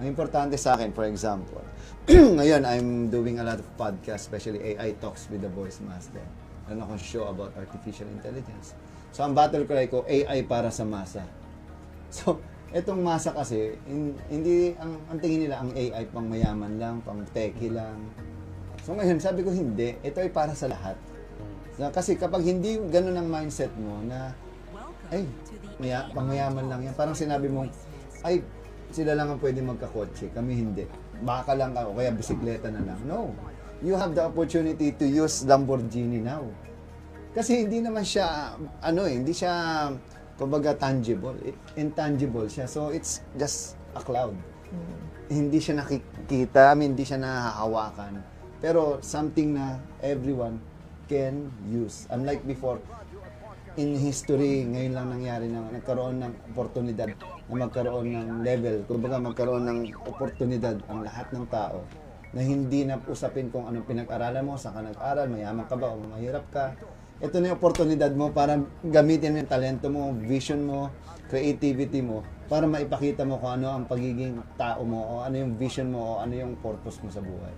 Ang importante sa akin, for example, ngayon I'm doing a lot of podcasts, especially AI Talks with the Voice Master. Ano akong show about artificial intelligence. So, ang battle cry ko, AI para sa masa. So, etong masa kasi, hindi, ang tingin nila, ang AI pang mayaman lang, pang techie lang. So, ngayon, sabi ko, hindi. Ito ay para sa lahat. So, kasi kapag hindi ganun ang mindset mo na, ay, pang mayaman lang yan. Parang sinabi mo, ay, sila lang ang pwede magkakotse, kami hindi. Baka lang ako, kaya bisikleta na lang. No. You have the opportunity to use Lamborghini now. Kasi hindi naman siya, hindi siya, kumbaga, tangible. Intangible siya. So, it's just a cloud. Hindi siya nakikita, hindi siya nahahawakan. Pero, something na everyone can use. Unlike before, in history, ngayon lang nangyari na nagkaroon ng oportunidad na magkaroon ng level, kumbaga magkaroon ng oportunidad ang lahat ng tao na hindi na usapin kung anong pinag-aralan mo, saan ka nag-aral, mayaman ka ba o mahirap ka. Ito na yung oportunidad mo para gamitin mo yung talento mo, vision mo, creativity mo, para maipakita mo kung ano ang pagiging tao mo o ano yung vision mo o ano yung purpose mo sa buhay.